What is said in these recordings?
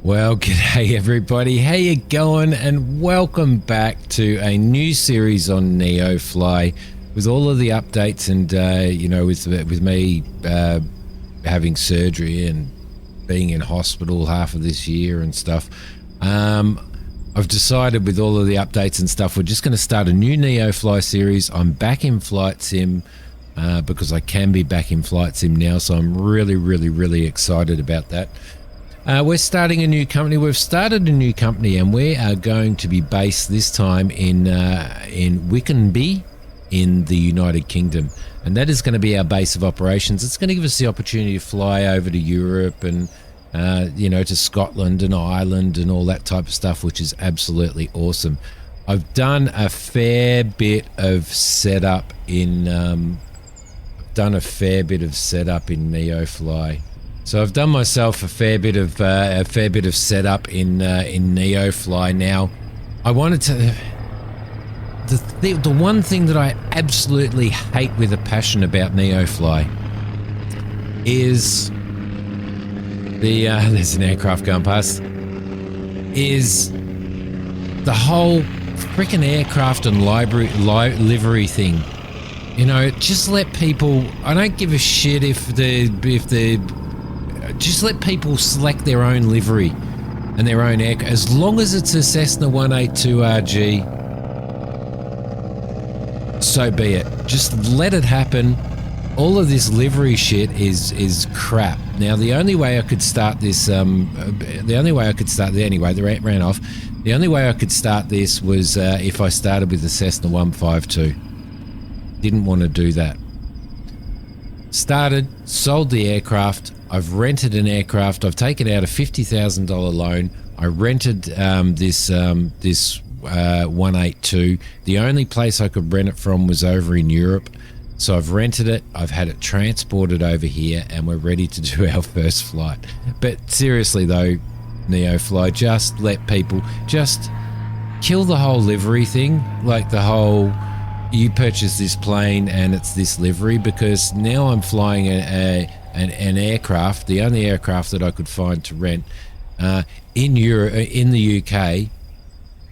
Well, g'day everybody, how you going? And welcome back to a new series on NeoFly with all of the updates and, with me having surgery and being in hospital half of this year and stuff. I've decided with all of the updates and stuff, we're just going to start a new NeoFly series. I'm back in Flight Sim because I can be back in Flight Sim now, so I'm really excited about that. We're starting a new company. We've started a new company, and we are going to be based this time in Wickenby in the United Kingdom, and that is going to be our base of operations. It's going to give us the opportunity to fly over to Europe and to Scotland and Ireland and all that type of stuff, which is absolutely awesome. I've done a fair bit of setup in NeoFly. So I've done myself a fair bit of setup in NeoFly. Now, I wanted to. The one thing that I absolutely hate with a passion about NeoFly is there's an aircraft going past. Is the whole freaking aircraft and livery thing. You know, just let people. I don't give a shit if the. Just let people select their own livery and their own aircraft. As long as it's a Cessna 182RG, so be it. Just let it happen. All of this livery shit is crap. Now, the only way I could start this, anyway, they ran off. The only way I could start this was if I started with the Cessna 152. Didn't want to do that. Started, sold the aircraft. I've rented an aircraft. I've taken out a $50,000 loan. I rented this 182. The only place I could rent it from was over in Europe. So I've rented it. I've had it transported over here, and we're ready to do our first flight. But seriously though, NeoFly, just let people just kill the whole livery thing, like the whole you purchase this plane and it's this livery, because now I'm flying an aircraft, the only aircraft that I could find to rent in Europe, in the UK,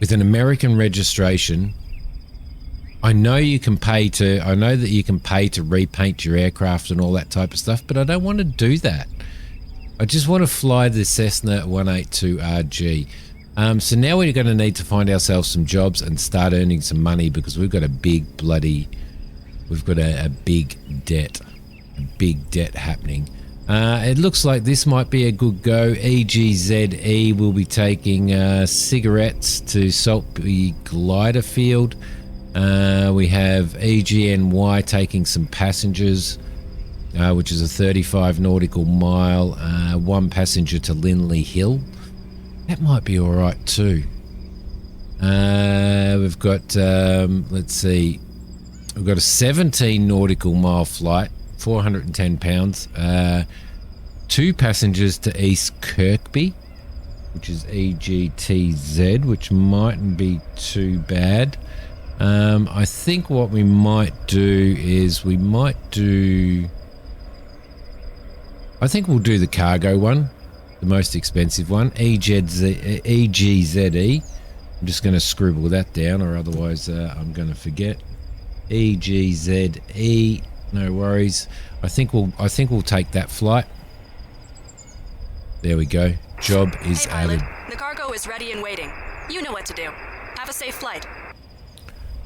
with an American registration. I know that you can pay to repaint your aircraft and all that type of stuff, but I don't want to do that. I just want to fly the Cessna 182RG. So now we're going to need to find ourselves some jobs and start earning some money, because we've got a big debt happening. It looks like this might be a good go. EGZE will be taking cigarettes to Saltby Glider Field. We have EGNY taking some passengers, which is a 35 nautical mile, one passenger to Linley Hill. That might be all right too. We've got, let's see, we've got a 17 nautical mile flight, 410 pounds, two passengers to East Kirkby, which is EGTZ, which mightn't be too bad. I think what we might do is I think we'll do the cargo one, the most expensive one, EGZE. I'm just going to scribble that down, or otherwise I'm going to forget. EGZE, no worries. I think we'll take that flight. There we go. Job is added. The cargo is ready and waiting. You know what to do. Have a safe flight.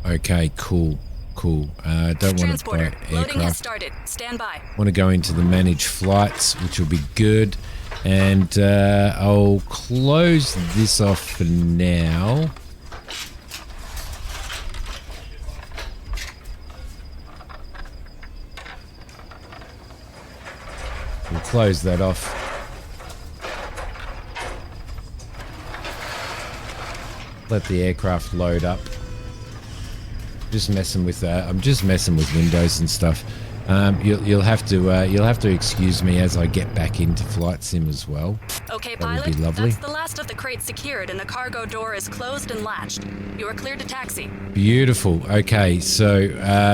Okay, cool. Don't want to buy aircraft. Loading has started. Stand by. Want to go into the managed flights, which will be good. And I'll close this off for now. We'll close that off. Let the aircraft load up. Just messing with I'm just messing with Windows and stuff. You'll have to excuse me as I get back into Flight Sim as well. Okay, that pilot. Would be lovely. That's the last of the crates secured, and the cargo door is closed and latched. You are cleared to taxi. Beautiful. Okay, so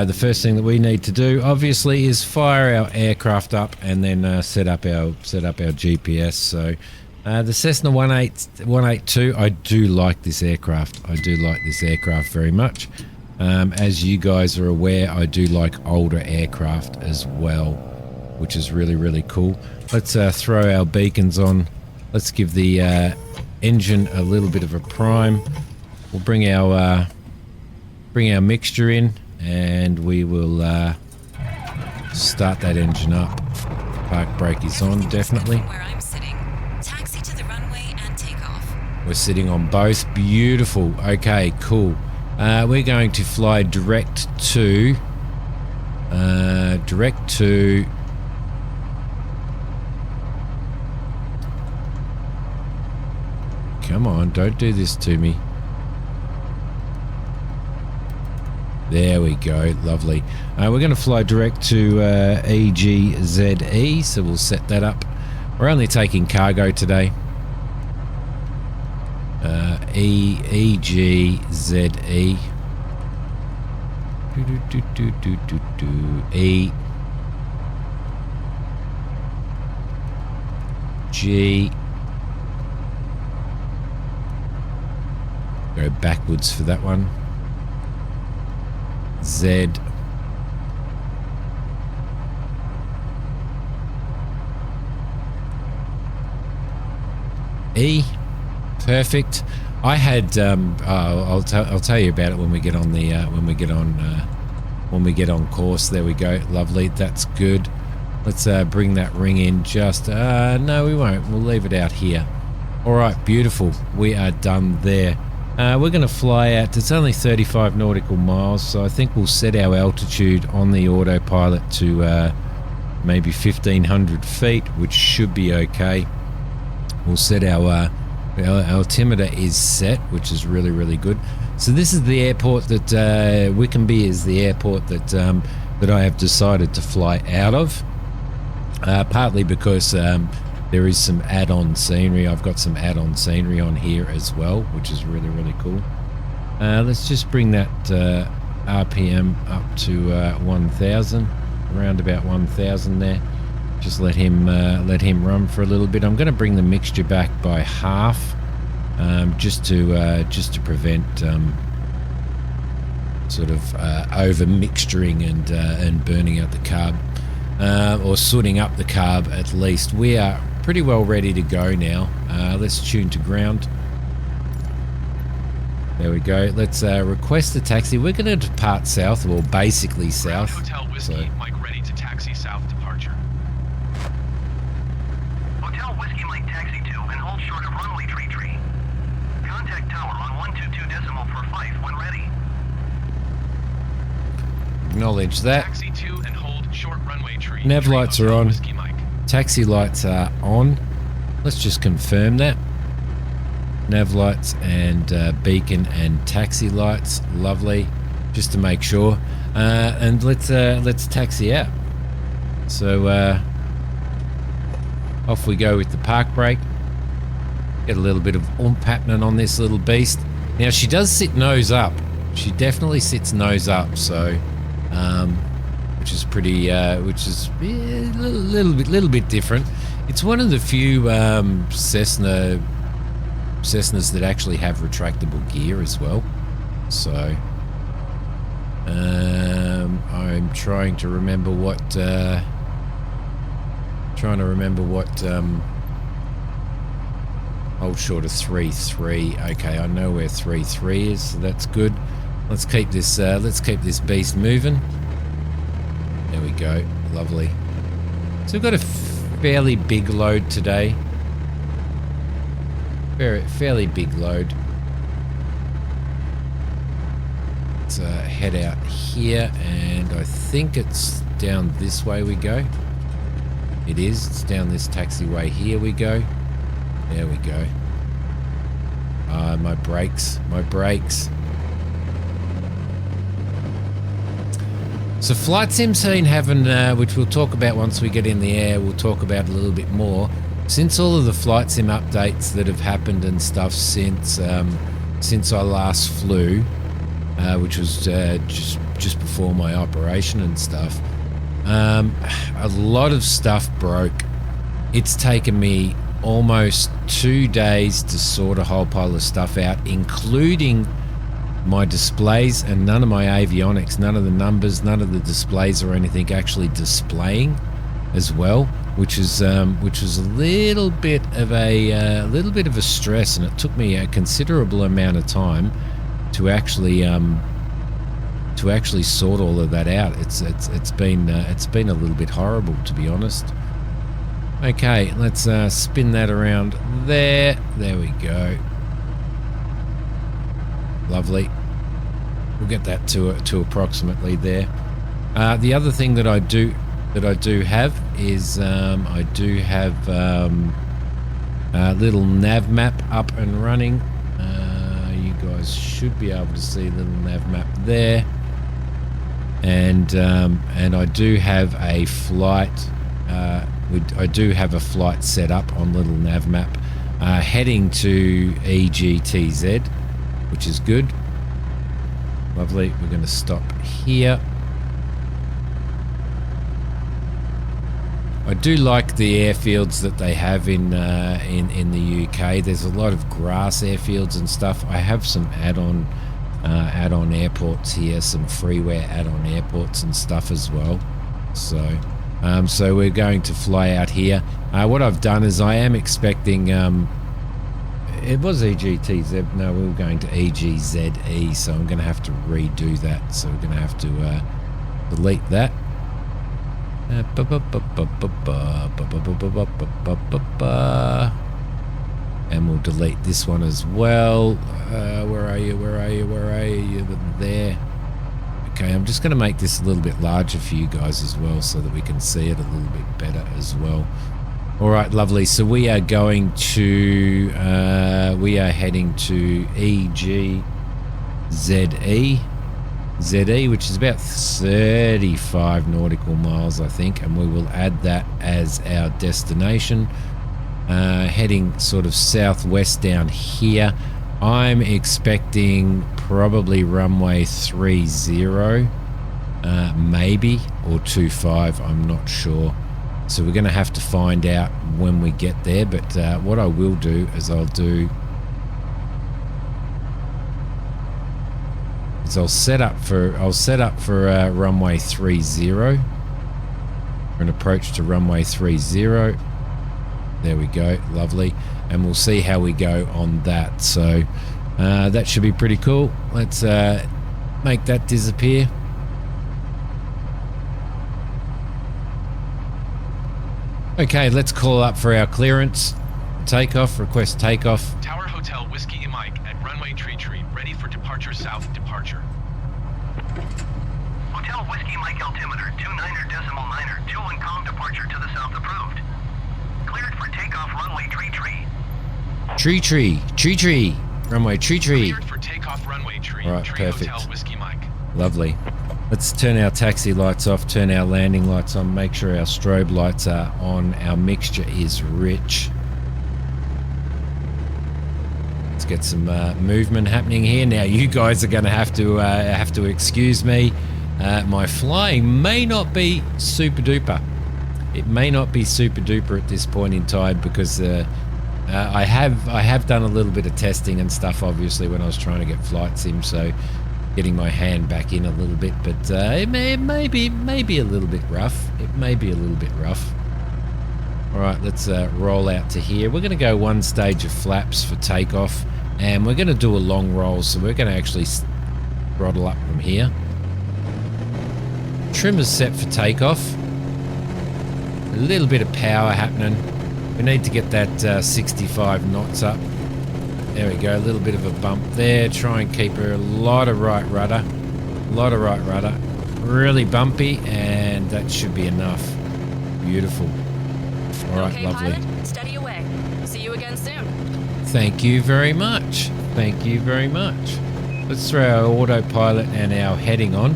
the first thing that we need to do, obviously, is fire our aircraft up and then set up our GPS. So The Cessna 182, I do like this aircraft. I do like this aircraft very much. As you guys are aware, I do like older aircraft as well, which is really, really cool. Let's throw our beacons on. Let's give the engine a little bit of a prime. We'll bring our mixture in, and we will start that engine up. Park brake is on, definitely. Where I'm sitting. Taxi to the runway and take off. We're sitting on both. Beautiful. Okay, cool. We're going to fly direct to come on, don't do this to me. There we go, lovely. We're going to fly direct to EGZE, so we'll set that up. We're only taking cargo today. EGZE. E G. Go backwards for that one. Z. E. Perfect. I had I'll tell you about it when we get on the when we get on course. There we go. Lovely. That's good. Let's bring that ring in. Just no, we won't. We'll leave it out here. All right. Beautiful. We are done there. We're going to fly out. It's only 35 nautical miles, so I think we'll set our altitude on the autopilot to maybe 1,500 feet, which should be okay. We'll set our altimeter is set, which is really, really good. So this is the airport that Wickenby is the airport that that I have decided to fly out of. Partly because there is some add-on scenery. I've got some add-on scenery on here as well, which is really, really cool. Let's just bring that RPM up to 1,000, around about 1,000 there. Just let him run for a little bit. I'm going to bring the mixture back by half, just to prevent sort of over mixturing and burning out the carb, or sooting up the carb at least. We are pretty well ready to go now. Let's tune to ground. There we go. Let's request a taxi. We're going to depart south, or basically south. Hotel Whiskey, So, Mike ready to taxi south departure. Hotel Whiskey Mike taxi to and hold short of runway tree. Contact tower on 122 for Fife when ready. acknowledge that. Taxi to and hold short runway tree. Nav lights are on. Whiskey Mike. Taxi lights are on. Let's just confirm that. Nav lights and beacon and taxi lights. Lovely. Just to make sure. And let's taxi out. So off we go with the park brake. Get a little bit of oomph happening on this little beast. Now she does sit nose up. She definitely sits nose up. So, which is pretty, which is a little bit different. It's one of the few Cessnas that actually have retractable gear as well. So, I'm trying to remember what. Hold short of 3.3. Okay, I know where 3.3 is, so that's good. Let's keep this beast moving. There we go. Lovely. So we've got a fairly big load today. Fairly big load. Let's head out here, and I think it's down this way we go. It is. It's down this taxiway here we go. There we go. My brakes. So Flight Sim Scene having, which we'll talk about once we get in the air, we'll talk about a little bit more. Since all of the Flight Sim updates that have happened and stuff since I last flew, which was just before my operation and stuff, a lot of stuff broke. It's taken me almost 2 days to sort a whole pile of stuff out, including my displays, and none of my avionics, none of the numbers, none of the displays or anything actually displaying as well, which was a little bit of a stress, and it took me a considerable amount of time to actually sort all of that out. It's been a little bit horrible, to be honest. Okay, let's spin that around there. There we go. Lovely. We'll get that to approximately there. The other thing that I do have is I do have a little nav map up and running. You guys should be able to see the little nav map there, and I do have a flight. I do have a flight set up on little nav map, heading to EGTZ, which is good. Lovely. We're going to stop here. I do like the airfields that they have in the UK. There's a lot of grass airfields and stuff. I have some add-on airports here, some freeware add-on airports and stuff as well. So we're going to fly out here. What I've done is I am expecting. It was EGTZ. No, we were going to EGZE, so I'm going to have to redo that. So we're going to have to delete that. And we'll delete this one as well. Where are you? There. Okay, I'm just going to make this a little bit larger for you guys as well, so that we can see it a little bit better as well. All right, lovely. So we are going to we are heading to ZE, which is about 35 nautical miles, I think, and we will add that as our destination. Heading sort of southwest down here. I'm expecting probably runway 30, maybe, or 25, I'm not sure. So we're going to have to find out when we get there, but what I will do is I'll set up for runway 30, an approach to runway 30. There we go, lovely, and we'll see how we go on that. So that should be pretty cool. Let's make that disappear. Okay, let's call up for our clearance. Takeoff, request takeoff. Tower Hotel Whiskey Mike at runway Tree, ready for departure south departure. Hotel Whiskey Mike altimeter 29.9, 21 calm departure to the south approved. Cleared for takeoff runway Tree. Runway Tree. Cleared for takeoff runway Tree. Right, Tree perfect. Hotel Whiskey Mike. Lovely. Let's turn our taxi lights off, turn our landing lights on, make sure our strobe lights are on, our mixture is rich. Let's get some movement happening here. Now you guys are going to have to excuse me. My flying may not be super duper. It may not be super duper at this point in time, because I have done a little bit of testing and stuff, obviously, when I was trying to get flight sim, so getting my hand back in a little bit, but it may be a little bit rough. It may be a little bit rough. All right, let's roll out to here. We're going to go one stage of flaps for takeoff, and we're going to do a long roll, so we're going to actually throttle up from here. Trim is set for takeoff. A little bit of power happening. We need to get that 65 knots up. There we go, a little bit of a bump there. Try and keep her a lot of right rudder. Really bumpy, and that should be enough. Beautiful. All right, okay, lovely. Pilot, steady away. See you again soon. Thank you very much. Let's throw our autopilot and our heading on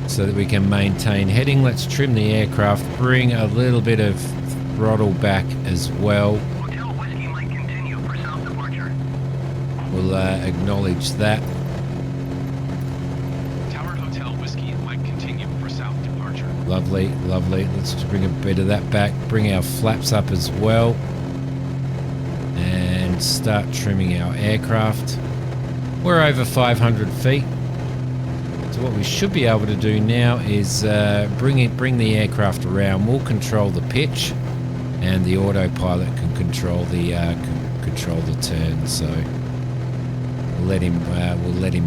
so that we can maintain heading. Let's trim the aircraft, bring a little bit of throttle back as well. Hotel Whiskey Mike continue for south departure. We'll acknowledge that. Tower Hotel Whiskey Mike continue for south departure. Lovely, lovely. Let's just bring a bit of that back. Bring our flaps up as well. And start trimming our aircraft. We're over 500 feet. So what we should be able to do now is bring the aircraft around. We'll control the pitch, and the autopilot can control the turn. So we'll let him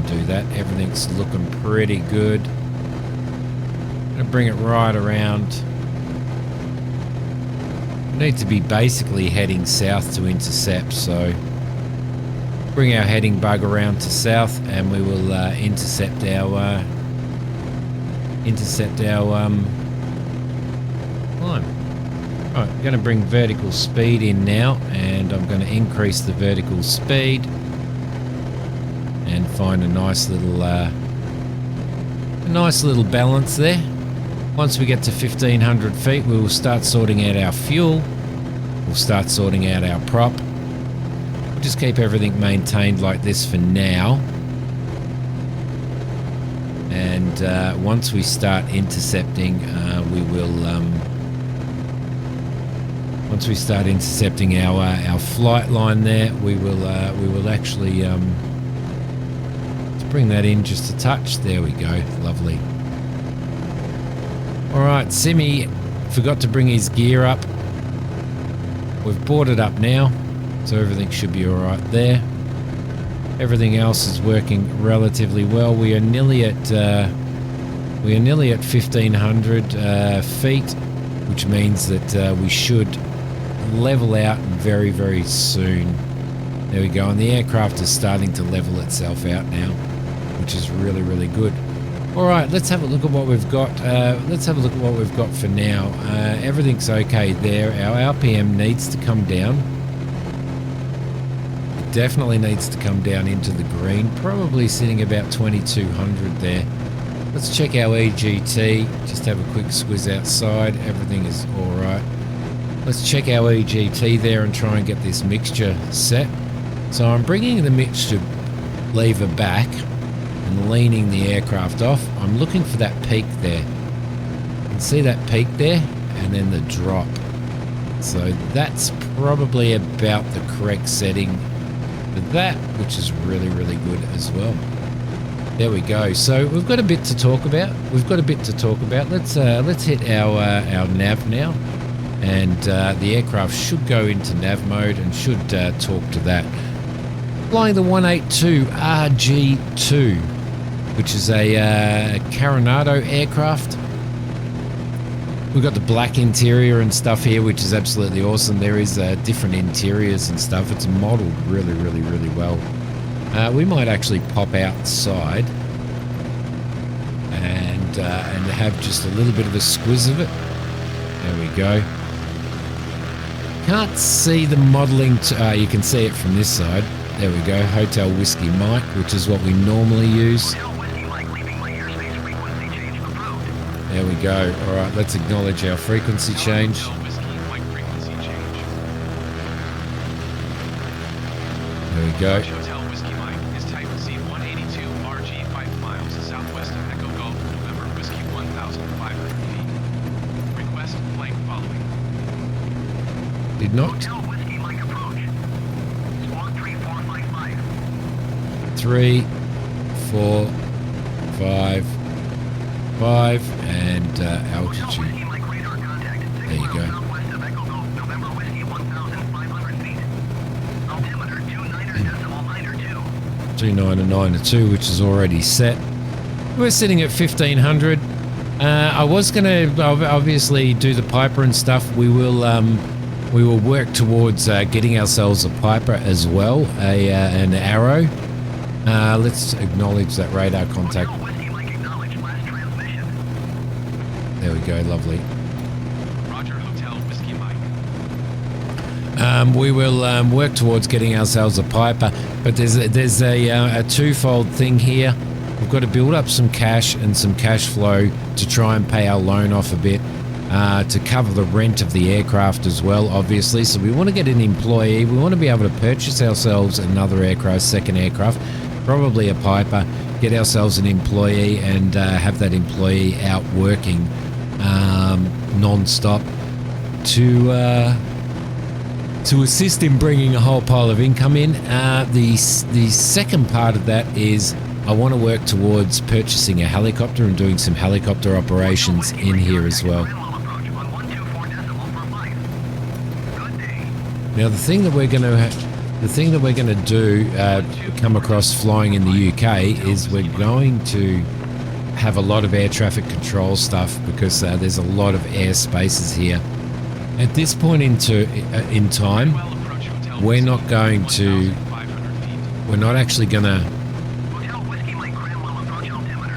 do that. Everything's looking pretty good. Gonna bring it right around. We need to be basically heading south to intercept, so bring our heading bug around to south, and we will intercept our climb. Right, I'm going to bring vertical speed in now, and I'm going to increase the vertical speed and find a nice little balance there. Once we get to 1500 feet, we will start sorting out our fuel. We'll start sorting out our prop. We'll just keep everything maintained like this for now. And once we start intercepting, once we start intercepting our flight line there, we will actually let's bring that in just a touch. There we go. Lovely. All right, Simi forgot to bring his gear up. We've brought it up now, so everything should be all right there. Everything else is working relatively well. We are nearly at 1500 feet, which means that we should level out very, very soon. There we go, and the aircraft is starting to level itself out now, which is really, really good. All right, let's have a look at what we've got. For now. Everything's okay there. Our RPM needs to come down. It definitely needs to come down into the green, probably sitting about 2200 there. Let's check our EGT. Just have a quick squiz outside. Everything is all right. Let's check our EGT there and try and get this mixture set. So I'm bringing the mixture lever back and leaning the aircraft off. I'm looking for that peak there. You can see that peak there, and then the drop. So that's probably about the correct setting for that, which is really, really good as well. There we go. So we've got a bit to talk about. Let's hit our nav now, and the aircraft should go into nav mode and should talk to that. Flying the 182 RG2, which is a Coronado aircraft. We've got the black interior and stuff here, which is absolutely awesome. There is different interiors and stuff. It's modeled really, really, really well. We might actually pop outside and have just a little bit of a squiz of it. There we go. Can't see the modeling. You can see it from this side. There we go. Hotel Whiskey Mike, which is what we normally use. There we go. All right, let's acknowledge our frequency change. There we go. Hotel Whiskey Mike is type C182 RG 5 miles southwest of Echo Golf, November Whiskey 1,500 feet. Request flight following. Did not. Hotel Whiskey Mike approach. Squawk 3455. 3, 4, 5, 5, and altitude. There you go. 2992, which is already set. We're sitting at 1500. I was going to obviously do the Piper and stuff. We will work towards getting ourselves a Piper as well, an Arrow. Let's acknowledge that radar contact. There we go, lovely. Roger, Hotel Whiskey Mike. We will work towards getting ourselves a Piper, but there's a twofold thing here. We've got to build up some cash and some cash flow to try and pay our loan off a bit, to cover the rent of the aircraft as well, obviously. So we want to get an employee. We want to be able to purchase ourselves another aircraft, second aircraft, probably a Piper, get ourselves an employee and have that employee out working non-stop to assist in bringing a whole pile of income in. The second part of that is I want to work towards purchasing a helicopter and doing some helicopter operations in here as well. Now the thing that we're going to do come across flying in the UK is we're going to have a lot of air traffic control stuff because there's a lot of air spaces here. At this point in time, we're not actually going to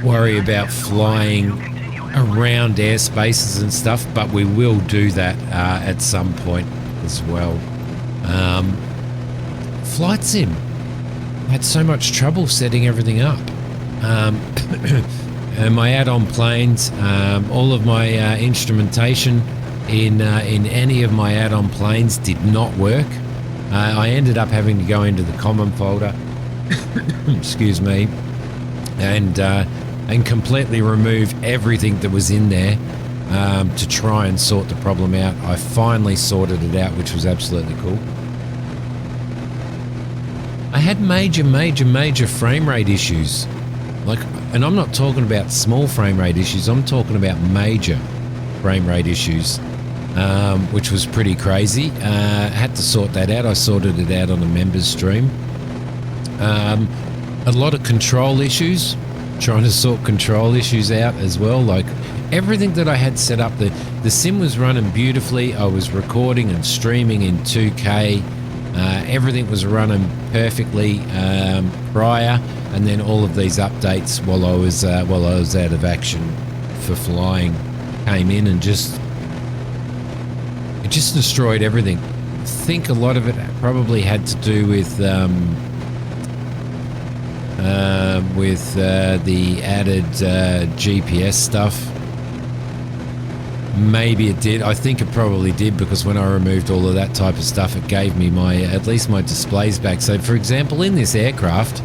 worry about flying around air spaces and stuff, but we will do that at some point as well. Flight Sim, I had so much trouble setting everything up. And my add-on planes, all of my instrumentation in any of my add-on planes did not work. I ended up having to go into the common folder, excuse me, and completely remove everything that was in there to try and sort the problem out. I finally sorted it out, which was absolutely cool. I had major frame rate issues. And I'm not talking about small frame rate issues, I'm talking about major frame rate issues, which was pretty crazy. Had to sort that out. I sorted it out on the members stream. A lot of control issues, trying to sort control issues out as well. Like everything that I had set up, the sim was running beautifully. I was recording and streaming in 2K. Everything was running perfectly prior, and then all of these updates while I was out of action for flying came in and just destroyed everything. I think a lot of it probably had to do with the added GPS stuff. Maybe it did. I think it probably did, because when I removed all of that type of stuff, it gave me at least my displays back. So for example, in this aircraft,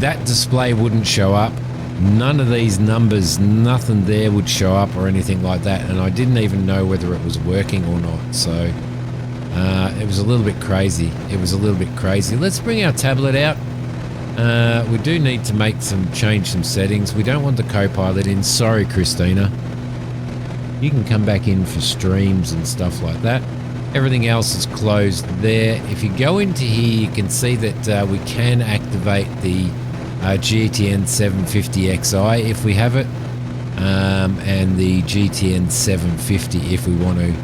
that display wouldn't show up. None of these numbers, nothing there would show up or anything like that, and I didn't even know whether it was working or not. So it was a little bit crazy. Let's bring our tablet out. We do need to change some settings. We don't want the co-pilot in. Sorry, Christina. You can come back in for streams and stuff like that. Everything else is closed there. If you go into here, you can see that we can activate the GTN 750XI if we have it, and the GTN 750 if we want to.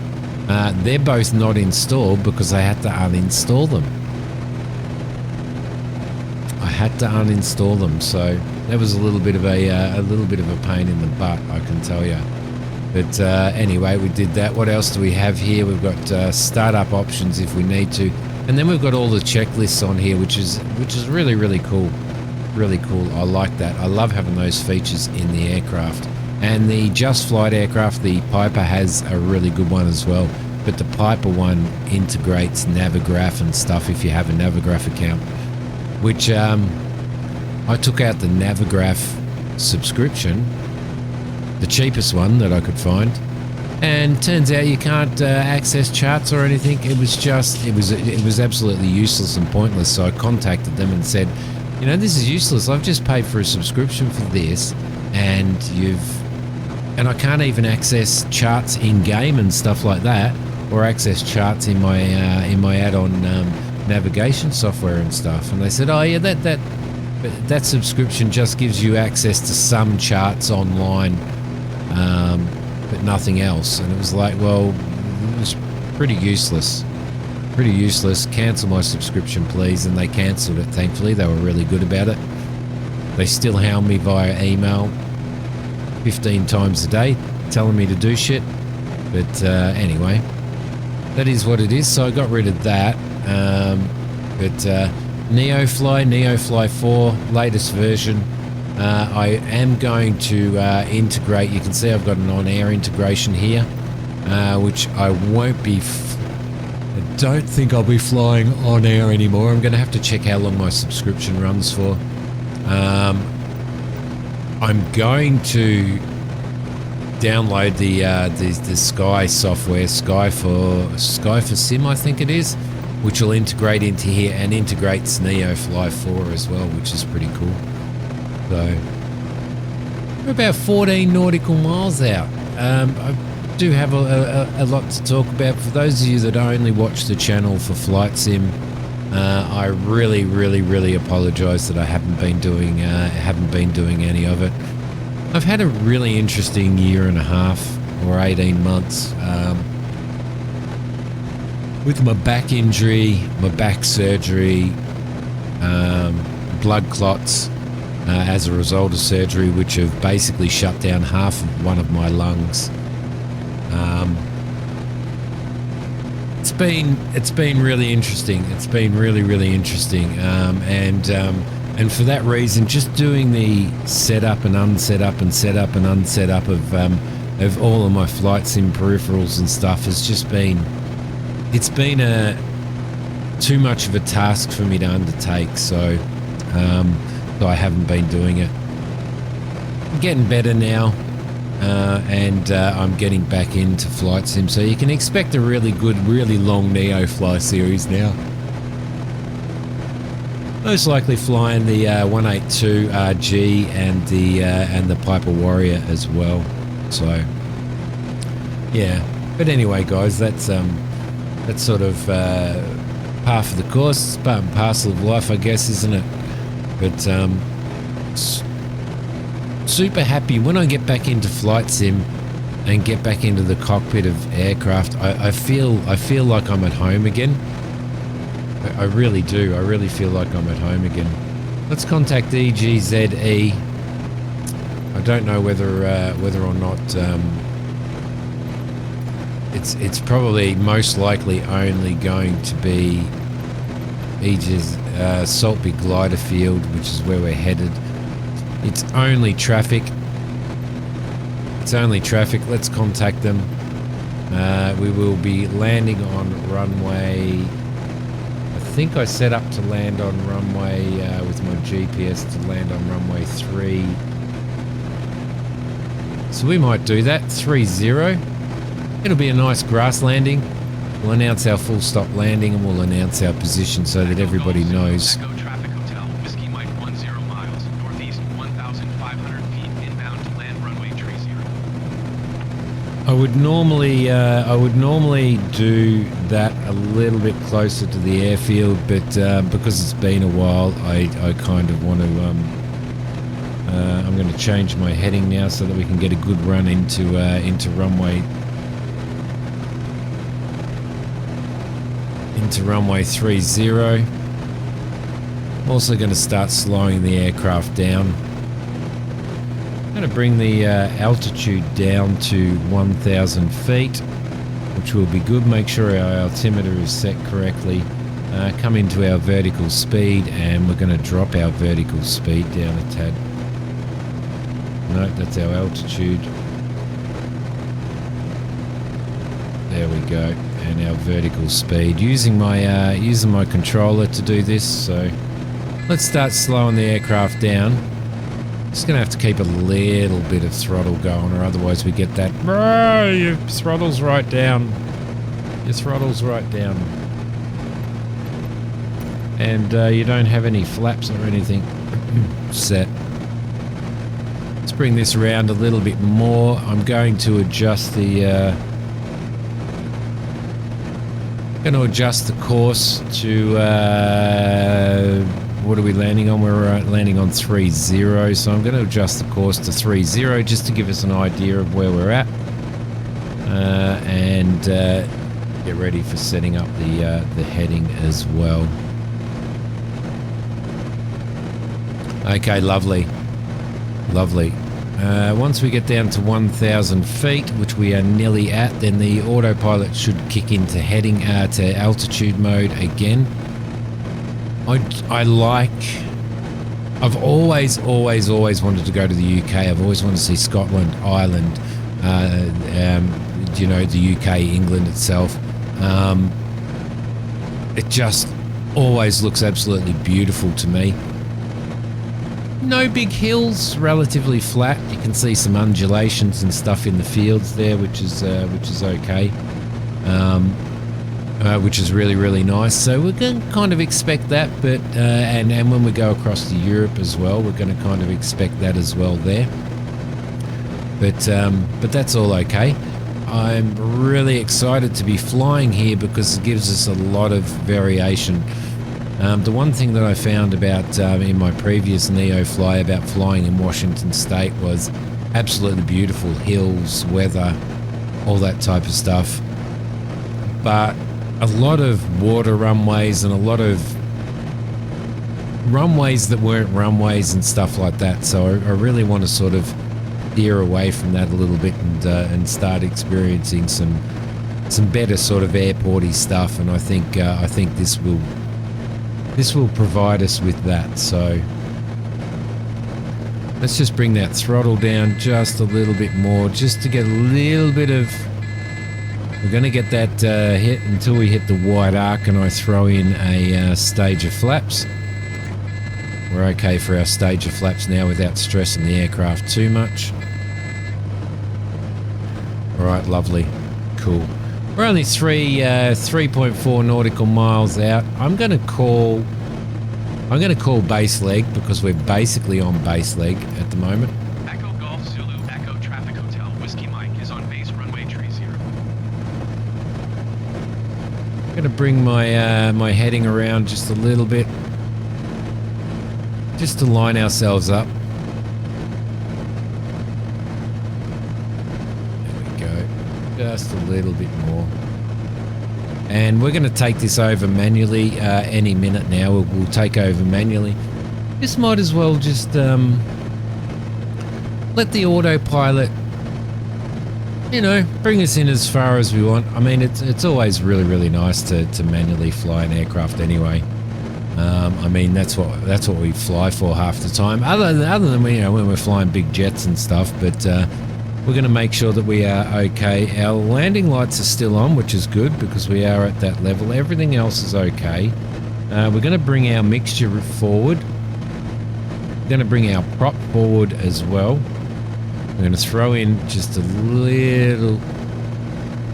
They're both not installed because I had to uninstall them. So that was a little bit of a pain in the butt, I can tell you. But anyway, we did that. What else do we have here? We've got startup options if we need to, and then we've got all the checklists on here, which is really cool. Really cool. I like that. I love having those features in the aircraft. And the Just Flight aircraft, the Piper, has a really good one as well. But the Piper one integrates Navigraph and stuff if you have a Navigraph account, which I took out the Navigraph subscription, the cheapest one that I could find, and turns out you can't access charts or anything. It was absolutely useless and pointless. So I contacted them and said, this is useless. I've just paid for a subscription for this, and I can't even access charts in game and stuff like that, or access charts in my add-on navigation software and stuff. And they said, oh yeah, that subscription just gives you access to some charts online, but nothing else. And it was like, well, it was pretty useless. Cancel my subscription, please. And they cancelled it. Thankfully, they were really good about it. They still hound me via email 15 times a day telling me to do shit, but anyway, that is what it is. So I got rid of that. But NeoFly 4 latest version, I am going to integrate. You can see I've got an on-air integration here, which I won't be I don't think I'll be flying on air anymore. I'm going to have to check how long my subscription runs for. I'm going to download the Sky software, Sky for Sim, I think it is, which will integrate into here and integrates NeoFly 4 as well, which is pretty cool. So we're about 14 nautical miles out. I do have a lot to talk about. For those of you that only watch the channel for Flight Sim, I really apologise that I haven't been doing any of it. I've had a really interesting year and a half or 18 months with my back injury, my back surgery, blood clots as a result of surgery, which have basically shut down half of one of my lungs. It's been really interesting. It's been really interesting, and for that reason, just doing the setup and unsetup and setup and unsetup of all of my Flight Sim peripherals and stuff has just been, it's been too much of a task for me to undertake. So I haven't been doing it. I'm getting better now. And I'm getting back into Flight Sim, so you can expect a really good, really long NeoFly series now. Most likely flying the 182 RG and the Piper Warrior as well. So yeah, but anyway, guys, that's sort of par for the course. It's part and parcel of life, I guess, isn't it? But super happy when I get back into Flight Sim and get back into the cockpit of aircraft. I feel like I'm at home again. I really do. I really feel like I'm at home again. Let's contact EGZE. I don't know whether or not it's probably most likely only going to be Aegis Saltby Glider Field, which is where we're headed. It's only traffic. It's only traffic. Let's contact them. We will be landing on runway. I think I set up to land on runway with my GPS to land on runway 3. So we might do that. 30. It'll be a nice grass landing. We'll announce our full stop landing and we'll announce our position so that everybody knows. Echo Traffic Hotel, Whiskey Mike 10 miles, northeast 1,500 feet, inbound to land runway 30. I would normally do that a little bit closer to the airfield, but because it's been a while, I kind of want to. I'm going to change my heading now so that we can get a good run into runway 30. I'm also going to start slowing the aircraft down. I'm going to bring the altitude down to 1,000 feet, which will be good. Make sure our altimeter is set correctly. Come into our vertical speed, and we're going to drop our vertical speed down a tad. No, that's our altitude. There we go. And our vertical speed. Using my controller to do this. So let's start slowing the aircraft down. Just going to have to keep a little bit of throttle going, or otherwise we get that. Your throttle's right down. Your throttle's right down. And you don't have any flaps or anything set. Let's bring this around a little bit more. I'm going to adjust the course to what are we landing on? We're landing on 30, so I'm going to adjust the course to 30 just to give us an idea of where we're at, and get ready for setting up the heading as well. Okay, lovely. Once we get down to 1,000 feet, which we are nearly at, then the autopilot should kick into heading to altitude mode again. I've always wanted to go to the UK. I've always wanted to see Scotland, Ireland, the UK, England itself. It just always looks absolutely beautiful to me. no big hills, relatively flat. You can see some undulations and stuff in the fields there, which is okay, which is really nice. So we're going to kind of expect that, but and when we go across to Europe as well, we're going to kind of expect that as well there. But that's all okay. I'm really excited to be flying here because it gives us a lot of variation. The one thing that I found about in my previous NeoFly about flying in Washington State was absolutely beautiful hills, weather, all that type of stuff. But a lot of water runways and a lot of runways that weren't runways and stuff like that. So I really want to sort of steer away from that a little bit and start experiencing some better sort of airporty stuff. And I think this will provide us with that. So let's just bring that throttle down just a little bit more, just to get a little bit of. We're going to get that hit until we hit the wide arc, and I throw in a stage of flaps. We're okay for our stage of flaps now without stressing the aircraft too much. All right, lovely, cool. We're only 3.4 nautical miles out. I'm going to call base leg because we're basically on base leg at the moment. Echo Golf Zulu Echo Traffic Hotel Whiskey Mike is on base runway 30. I'm going to bring my my heading around just a little bit, just to line ourselves up. Just a little bit more, and we're going to take this over manually any minute now. We'll take over manually. This might as well just let the autopilot, you know, bring us in as far as we want. I mean, it's always really nice to manually fly an aircraft anyway. I mean, that's what we fly for half the time, other than when we're flying big jets and stuff. But we're going to make sure that we are okay. Our landing lights are still on, which is good because we are at that level. Everything else is okay. We're going to bring our mixture forward. We're going to bring our prop forward as well. We're going to throw in just a little.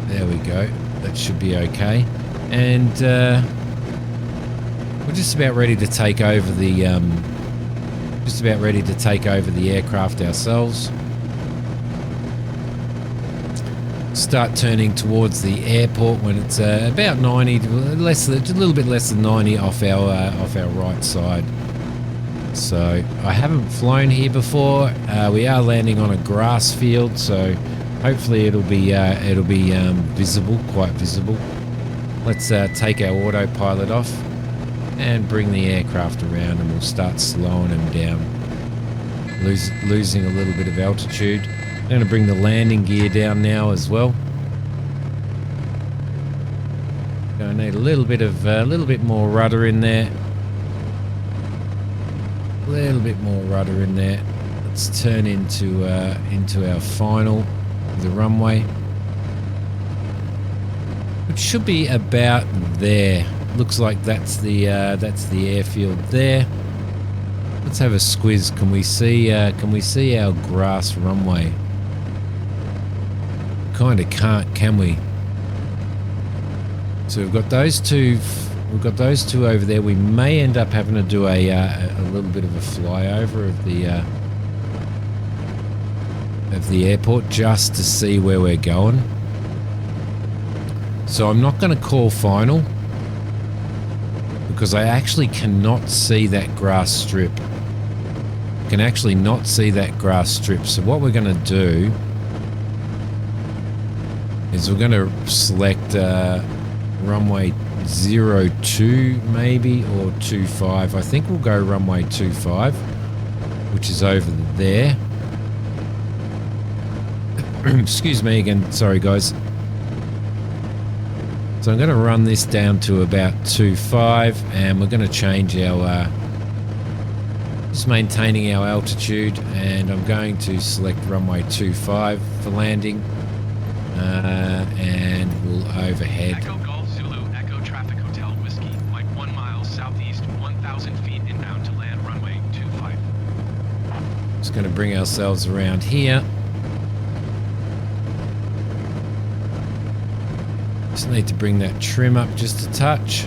There we go. That should be okay. And we're just about ready to take over the aircraft ourselves. Start turning towards the airport when it's about 90, a little bit less than 90 off our right side. So I haven't flown here before. We are landing on a grass field, so hopefully it'll be visible, quite visible. Let's take our autopilot off and bring the aircraft around, and we'll start slowing them down, losing a little bit of altitude. I'm going to bring the landing gear down now as well. Going to need a little bit more rudder in there. A little bit more rudder in there. Let's turn into our final, the runway, which should be about there. Looks like that's the airfield there. Let's have a squiz. Can we see our grass runway? Kind of can't, can we? So we've got those two. We've got those two over there. We may end up having to do a little bit of a flyover of the airport just to see where we're going. So I'm not going to call final because I actually cannot see that grass strip. I can actually not see that grass strip. So what we're going to do is we're going to select runway 02 maybe, or 25. I think we'll go runway 25, which is over there. Excuse me again, sorry guys. So I'm going to run this down to about 25, and we're going to change our just maintaining our altitude, and I'm going to select runway 25 for landing. And we'll overhead. Echo Golf Zulu Echo Traffic Hotel Whiskey, Mike 1 mile southeast, 1,000 feet inbound to land runway 25. Just going to bring ourselves around here. Just need to bring that trim up just a touch,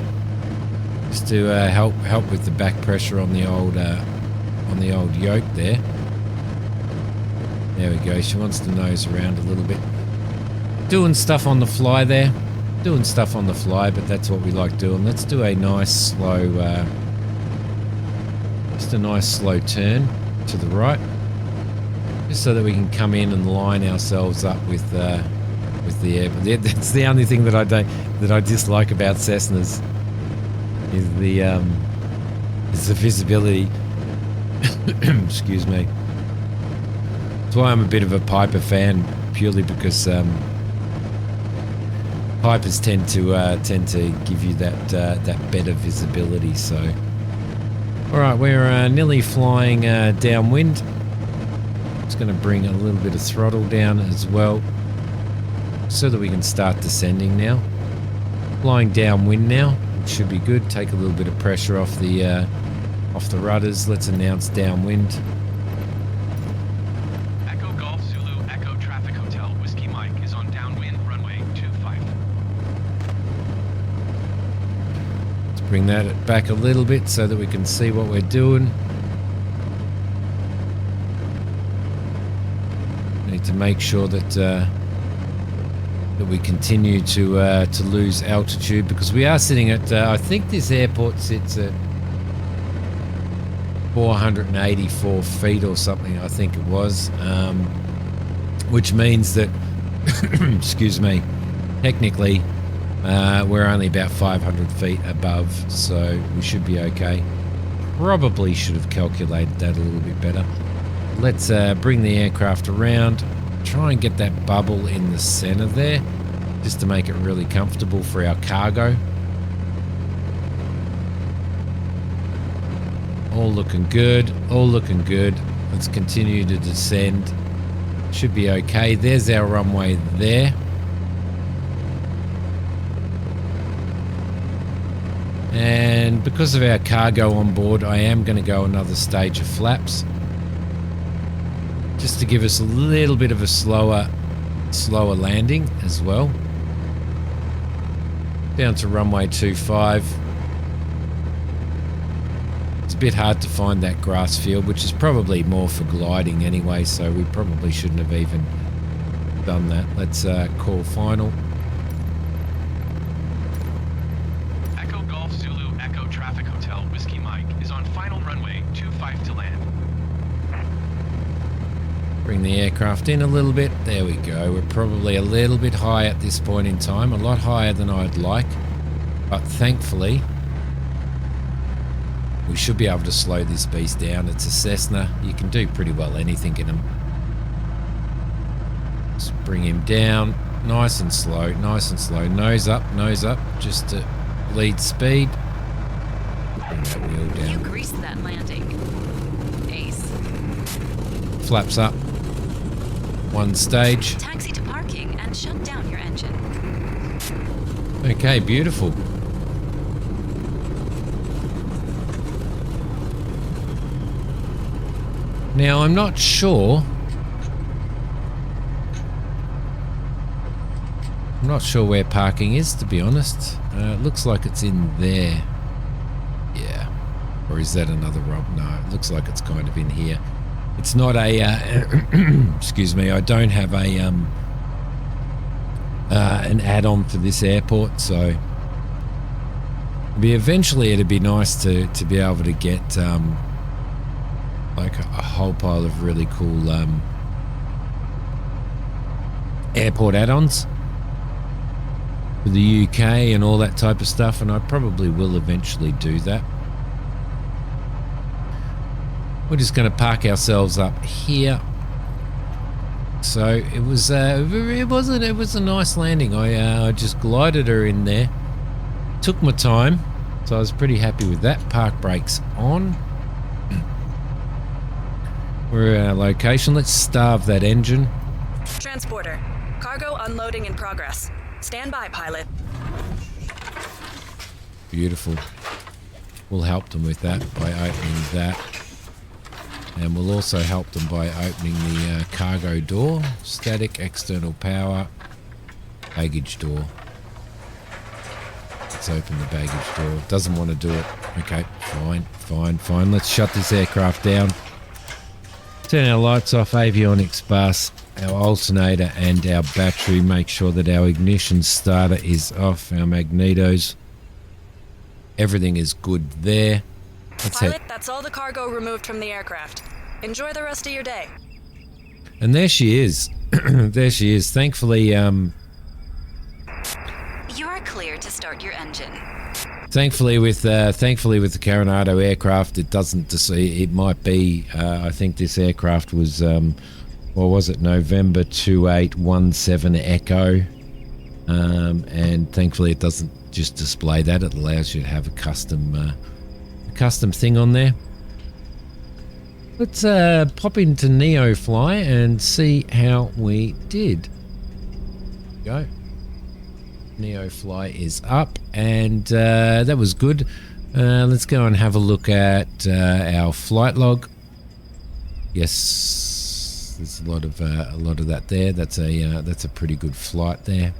just to help with the back pressure on the old yoke there. There we go. She wants to nose around a little bit. Doing stuff on the fly there. Doing stuff on the fly, but that's what we like doing. Let's do a nice slow, just a nice slow turn to the right, just so that we can come in and line ourselves up with the air. That's the only thing that I dislike about Cessnas is the visibility. Excuse me. That's why I'm a bit of a Piper fan, purely because Pipers tend to give you that better visibility. So, all right, we're nearly flying downwind. Just going to bring a little bit of throttle down as well, so that we can start descending now. Flying downwind now, it should be good. Take a little bit of pressure off the rudders. Let's announce downwind. Echo Golf Zulu Echo Traffic Hotel Whiskey Mike is on downwind runway 25. Let's bring that back a little bit so that we can see what we're doing. Need to make sure that we continue to lose altitude, because we are sitting at I think this airport sits at 484 feet or something, I think it was, which means that excuse me, technically we're only about 500 feet above, so we should be okay. Probably should have calculated that a little bit better. Let's bring the aircraft around, try and get that bubble in the center there, just to make it really comfortable for our cargo. All looking good, all looking good. Let's continue to descend. Should be okay. There's our runway there. And because of our cargo on board, I am going to go another stage of flaps, just to give us a little bit of a slower landing as well. Down to runway 25. It's a bit hard to find that grass field, which is probably more for gliding anyway, so we probably shouldn't have even done that. Let's call final. Echo Golf Zulu Echo Traffic Hotel Whiskey Mike is on final runway 25 to land. Bring the aircraft in a little bit. There we go. We're probably a little bit high at this point in time, a lot higher than I'd like, but thankfully we should be able to slow this beast down. It's a Cessna. You can do pretty well anything in them. Let's bring him down nice and slow, nice and slow. Nose up, just to lead speed. Bring that wheel down. You greased that landing. Ace. Flaps up. One stage. Taxi to parking and shut down your engine. Okay, beautiful. Now, I'm not sure. I'm not sure where parking is, to be honest. It looks like it's in there. Yeah. Or is that another rob? No, it looks like it's kind of in here. It's not a... excuse me, I don't have a an add-on for this airport, so... Eventually it'd be nice to be able to get... like a whole pile of really cool airport add-ons for the UK and all that type of stuff, and I probably will eventually do that. We're just going to park ourselves up here. So it was a nice landing. I just glided her in there, took my time, so I was pretty happy with that. Park brakes on. We're at our location. Let's starve that engine. Transporter. Cargo unloading in progress. Stand by, pilot. Beautiful. We'll help them with that by opening that. And we'll also help them by opening the cargo door. Static, external power, baggage door. Let's open the baggage door. Doesn't want to do it. Okay, fine. Let's shut this aircraft down. Turn our lights off, avionics bus, our alternator and our battery. Make sure that our ignition starter is off, our magnetos. Everything is good there. Let's Pilot, that's all the cargo removed from the aircraft. Enjoy the rest of your day. And there she is. There she is. Thankfully, You are clear to start your engine. Thankfully with the Coronado aircraft, it doesn't. It might be. I think this aircraft was. What was it? November 2817 Echo. And thankfully, it doesn't just display that. It allows you to have a custom thing on there. Let's pop into NeoFly and see how we did. Go. NeoFly is up, and that was good. Let's go and have a look at our flight log. Yes, there's a lot of that there. That's a pretty good flight there.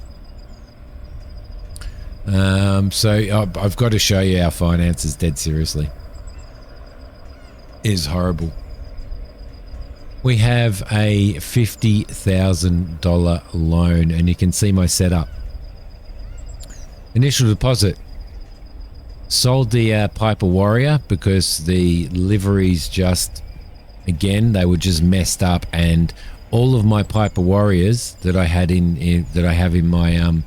So I've got to show you our finances. Dead seriously, it is horrible. We have a $50,000 loan, and you can see my setup. Initial deposit. Sold the Piper Warrior because the liveries just, again, they were just messed up, and all of my Piper Warriors that I had that I have in my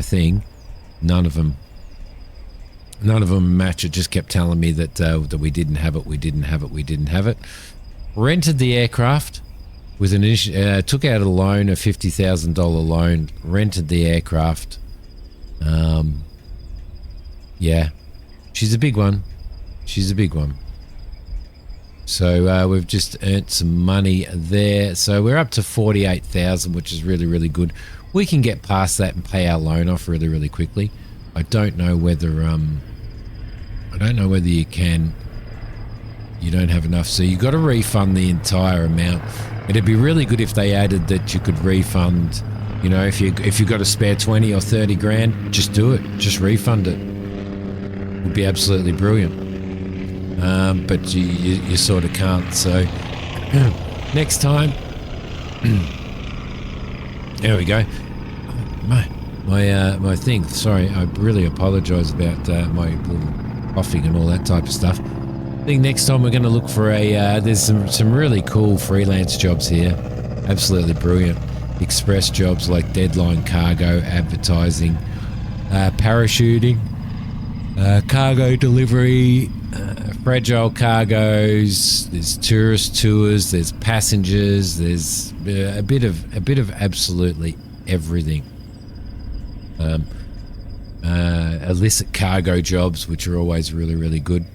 thing, none of them match. It just kept telling me that that we didn't have it. Rented the aircraft with took out a loan, a $50,000 loan. Rented the aircraft. Yeah, she's a big one. So we've just earned some money there. So we're up to 48,000, which is really, really good. We can get past that and pay our loan off really, really quickly. I don't know whether you can. You don't have enough, so you got to refund the entire amount. It'd be really good if they added that you could refund. You know, if you got a spare 20 or 30 grand, just do it. Just refund it. Would be absolutely brilliant. But you sort of can't. So next time. There we go. My thing. Sorry, I really apologise about my little coughing and all that type of stuff. I think next time we're going to look for a. There's some really cool freelance jobs here. Absolutely brilliant. Express jobs like deadline cargo, advertising, parachuting, cargo delivery, fragile cargoes. There's tourist tours. There's passengers. There's a bit of absolutely everything. Illicit cargo jobs, which are always really, really good.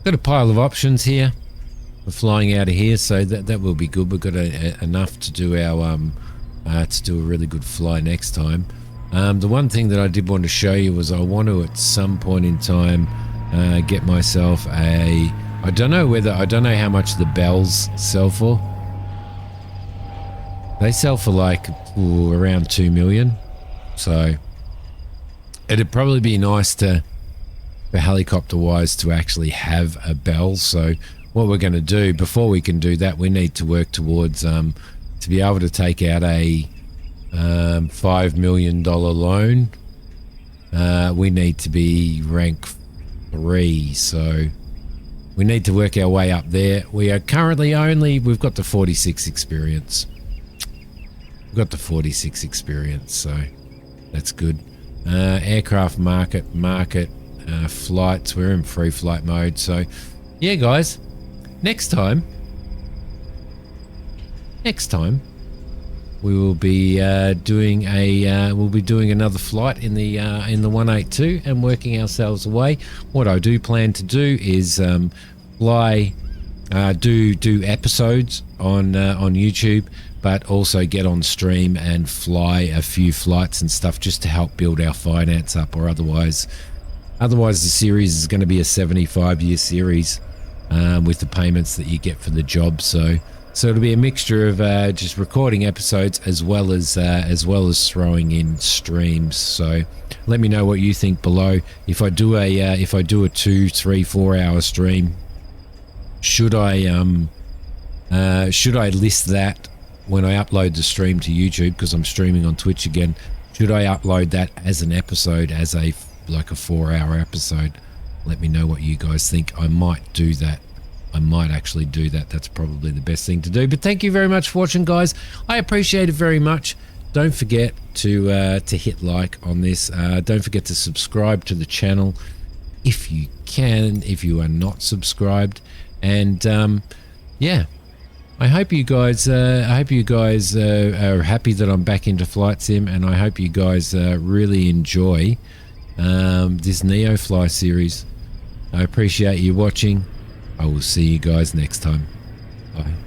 Got a pile of options here. We're flying out of here, so that will be good. We've got enough to do our to do a really good fly next time. The one thing that I did want to show you was I want to at some point in time get myself a. I don't know how much the bells sell for. They sell for like around 2 million, so it'd probably be nice for helicopter wise to actually have a bell. So what we're going to do, before we can do that, we need to work towards to be able to take out a $5 million loan. We need to be rank 3, so we need to work our way up there. We are currently we've got the 46 experience. We've got the 46 experience, so that's good. Aircraft market, flights, we're in free flight mode. So yeah, guys, next time we will be doing another flight in the 182 and working ourselves away. What I do plan to do is fly, do episodes on YouTube, but also get on stream and fly a few flights and stuff just to help build our finance up, or otherwise the series is going to be a 75-year series. with the payments that you get for the job. So it'll be a mixture of just recording episodes as well as throwing in streams. So let me know what you think below. If I do a 2, 3, 4 hour stream, should I list that when I upload the stream to YouTube, because I'm streaming on Twitch again? Should I upload that as an episode, as a 4-hour episode? Let me know what you guys think. I might do that. I might actually do that. That's probably the best thing to do. But thank you very much for watching, guys. I appreciate it very much. Don't forget to hit like on this. Don't forget to subscribe to the channel if you can, if you are not subscribed. And yeah, I hope you guys are happy that I'm back into Flight Sim, and I hope you guys really enjoy this NeoFly series. I appreciate you watching. I will see you guys next time. Bye.